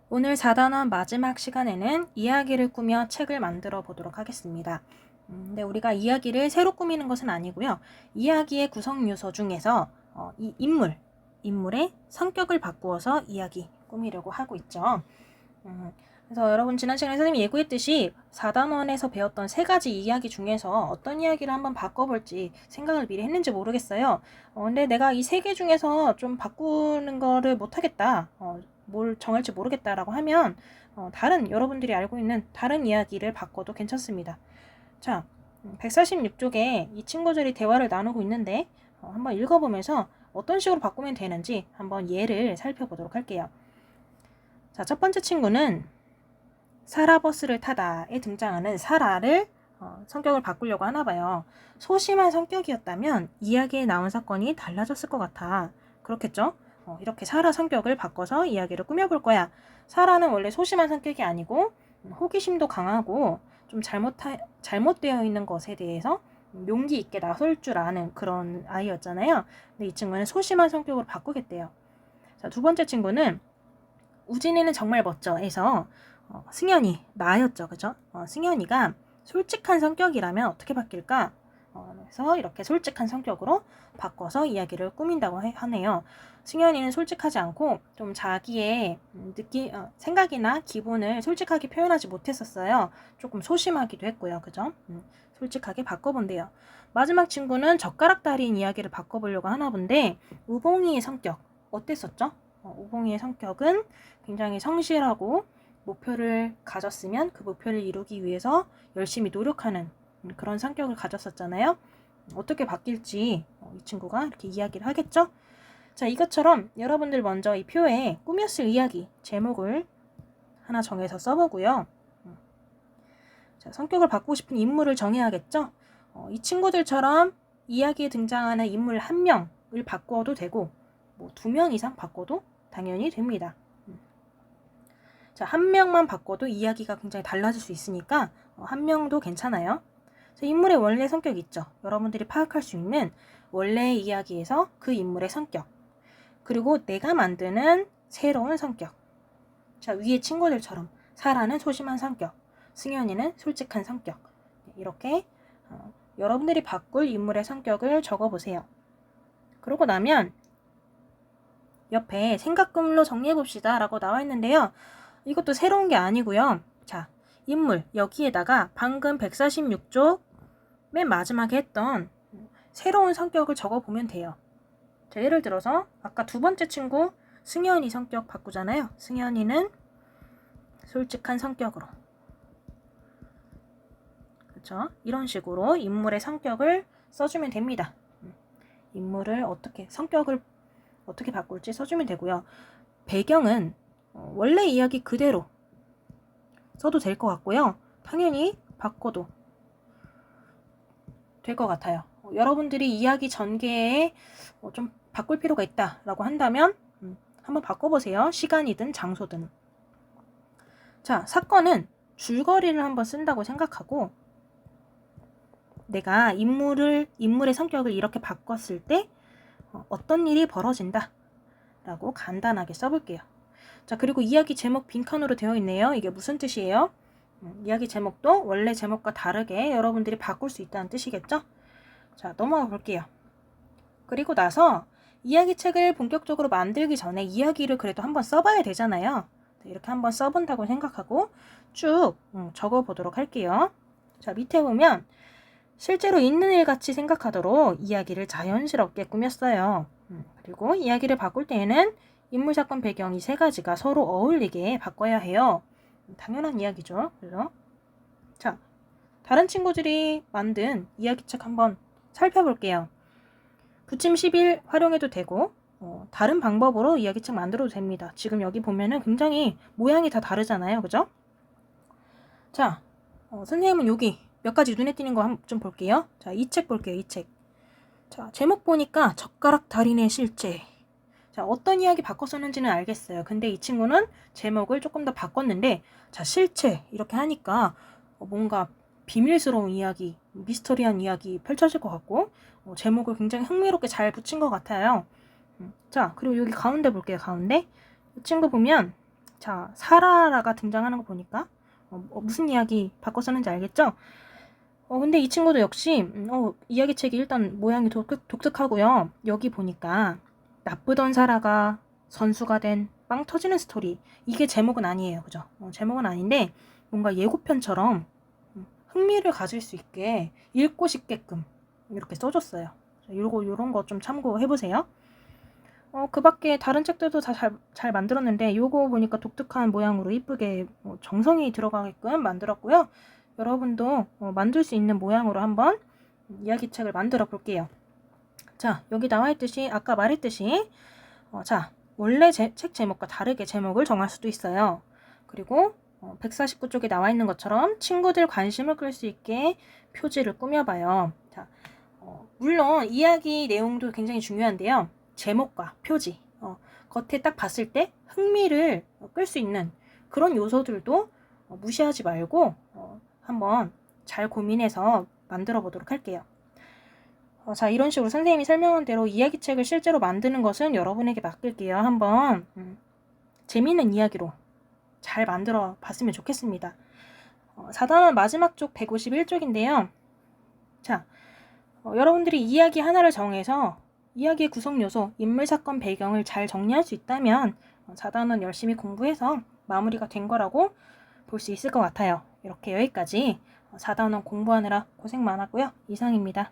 오늘 4단원 마지막 시간에는 이야기를 꾸며 책을 만들어 보도록 하겠습니다. 근데 우리가 이야기를 새로 꾸미는 것은 아니고요. 이야기의 구성 요소 중에서 이 인물의 성격을 바꾸어서 이야기 꾸미려고 하고 있죠. 그래서 여러분 지난 시간에 선생님이 예고했듯이 4단원에서 배웠던 3가지 이야기 중에서 어떤 이야기를 한번 바꿔볼지 생각을 미리 했는지 모르겠어요. 근데 내가 이 3개 중에서 좀 바꾸는 거를 못하겠다. 뭘 정할지 모르겠다라고 하면 다른 여러분들이 알고 있는 다른 이야기를 바꿔도 괜찮습니다. 자, 146쪽에 이 친구들이 대화를 나누고 있는데 한번 읽어보면서 어떤 식으로 바꾸면 되는지 한번 예를 살펴보도록 할게요. 자, 첫 번째 친구는 사라 버스를 타다에 등장하는 사라를 성격을 바꾸려고 하나 봐요. 소심한 성격이었다면 이야기에 나온 사건이 달라졌을 것 같아. 그렇겠죠? 이렇게 사라 성격을 바꿔서 이야기를 꾸며볼 거야. 사라는 원래 소심한 성격이 아니고 호기심도 강하고 좀 잘못되어 있는 것에 대해서 용기 있게 나설 줄 아는 그런 아이였잖아요. 근데 이 친구는 소심한 성격으로 바꾸겠대요. 자, 두 번째 친구는 우진이는 정말 멋져 해서 승현이 나였죠. 그죠? 승현이가 솔직한 성격이라면 어떻게 바뀔까? 그래서 이렇게 솔직한 성격으로 바꿔서 이야기를 꾸민다고 하네요. 승현이는 솔직하지 않고 좀 자기의 생각이나 기분을 솔직하게 표현하지 못했었어요. 조금 소심하기도 했고요. 그죠? 솔직하게 바꿔본대요. 마지막 친구는 젓가락 달인 이야기를 바꿔보려고 하나 본데 우봉이의 성격 어땠었죠? 우봉이의 성격은 굉장히 성실하고 목표를 가졌으면 그 목표를 이루기 위해서 열심히 노력하는 그런 성격을 가졌었잖아요. 어떻게 바뀔지 이 친구가 이렇게 이야기를 하겠죠? 자, 이것처럼 여러분들 먼저 이 표에 꾸몄을 이야기 제목을 하나 정해서 써보고요. 자, 성격을 바꾸고 싶은 인물을 정해야겠죠? 이 친구들처럼 이야기에 등장하는 인물 1명을 바꿔도 되고 뭐 2명 이상 바꿔도 당연히 됩니다. 자, 1명만 바꿔도 이야기가 굉장히 달라질 수 있으니까 1명도 괜찮아요. 자, 인물의 원래 성격 있죠. 여러분들이 파악할 수 있는 원래 이야기에서 그 인물의 성격. 그리고 내가 만드는 새로운 성격. 자, 위에 친구들처럼 사라는 소심한 성격, 승현이는 솔직한 성격. 이렇게 여러분들이 바꿀 인물의 성격을 적어보세요. 그러고 나면 옆에 생각금으로 정리해봅시다 라고 나와 있는데요. 이것도 새로운 게 아니고요. 자, 인물 여기에다가 방금 146쪽 맨 마지막에 했던 새로운 성격을 적어보면 돼요. 자, 예를 들어서 아까 두 번째 친구 승현이 성격 바꾸잖아요. 승현이는 솔직한 성격으로. 그렇죠? 이런 식으로 인물의 성격을 써주면 됩니다. 인물을 성격을 어떻게 바꿀지 써주면 되고요. 배경은 원래 이야기 그대로 써도 될 것 같고요. 당연히 바꿔도 될 것 같아요. 여러분들이 이야기 전개에 좀 바꿀 필요가 있다라고 한다면 한번 바꿔보세요. 시간이든 장소든. 자, 사건은 줄거리를 한번 쓴다고 생각하고 내가 인물의 성격을 이렇게 바꿨을 때 어떤 일이 벌어진다 라고 간단하게 써볼게요. 자, 그리고 이야기 제목 빈칸으로 되어 있네요. 이게 무슨 뜻이에요? 이야기 제목도 원래 제목과 다르게 여러분들이 바꿀 수 있다는 뜻이겠죠? 자, 넘어가 볼게요. 그리고 나서 이야기책을 본격적으로 만들기 전에 이야기를 그래도 한번 써봐야 되잖아요. 이렇게 한번 써본다고 생각하고 쭉 적어보도록 할게요. 자, 밑에 보면 실제로 있는 일 같이 생각하도록 이야기를 자연스럽게 꾸몄어요. 그리고 이야기를 바꿀 때에는 인물, 사건, 배경 이 3가지가 서로 어울리게 바꿔야 해요. 당연한 이야기죠. 그래서 자, 다른 친구들이 만든 이야기책 한번 살펴볼게요. 부침 11 활용해도 되고 다른 방법으로 이야기책 만들어도 됩니다. 지금 여기 보면은 굉장히 모양이 다 다르잖아요. 그죠? 자, 선생님은 여기 몇 가지 눈에 띄는 거 좀 볼게요. 자, 이 책 볼게요. 이 책. 자, 제목 보니까 젓가락 달인의 실제. 자, 어떤 이야기 바꿔 썼는지는 알겠어요. 근데 이 친구는 제목을 조금 더 바꿨는데 자, 실체 이렇게 하니까 뭔가 비밀스러운 이야기, 미스터리한 이야기 펼쳐질 것 같고 제목을 굉장히 흥미롭게 잘 붙인 것 같아요. 자, 그리고 여기 가운데 볼게요. 가운데 이 친구 보면 자, 사라라가 등장하는 거 보니까 무슨 이야기 바꿔 썼는지 알겠죠? 근데 이 친구도 역시 이야기책이 일단 모양이 독특하고요. 여기 보니까 나쁘던 사라가 선수가 된 빵 터지는 스토리. 이게 제목은 아니에요. 그죠? 제목은 아닌데 뭔가 예고편처럼 흥미를 가질 수 있게 읽고 싶게끔 이렇게 써줬어요. 요런 거 좀 참고해보세요. 그 밖에 다른 책들도 다 잘 만들었는데 요거 보니까 독특한 모양으로 이쁘게 정성이 들어가게끔 만들었고요. 여러분도 만들 수 있는 모양으로 한번 이야기책을 만들어 볼게요. 자, 여기 나와 있듯이 아까 말했듯이 자, 원래 책 제목과 다르게 제목을 정할 수도 있어요. 그리고 149쪽에 나와 있는 것처럼 친구들 관심을 끌 수 있게 표지를 꾸며봐요. 자, 물론 이야기 내용도 굉장히 중요한데요. 제목과 표지, 겉에 딱 봤을 때 흥미를 끌 수 있는 그런 요소들도 무시하지 말고 한번 잘 고민해서 만들어 보도록 할게요. 자, 이런 식으로 선생님이 설명한 대로 이야기책을 실제로 만드는 것은 여러분에게 맡길게요. 한번 재미있는 이야기로 잘 만들어 봤으면 좋겠습니다. 4단원 마지막 쪽 151쪽인데요. 자, 여러분들이 이야기 하나를 정해서 이야기의 구성 요소, 인물, 사건, 배경을 잘 정리할 수 있다면 4단원 열심히 공부해서 마무리가 된 거라고 볼 수 있을 것 같아요. 이렇게 여기까지 4단원 공부하느라 고생 많았고요. 이상입니다.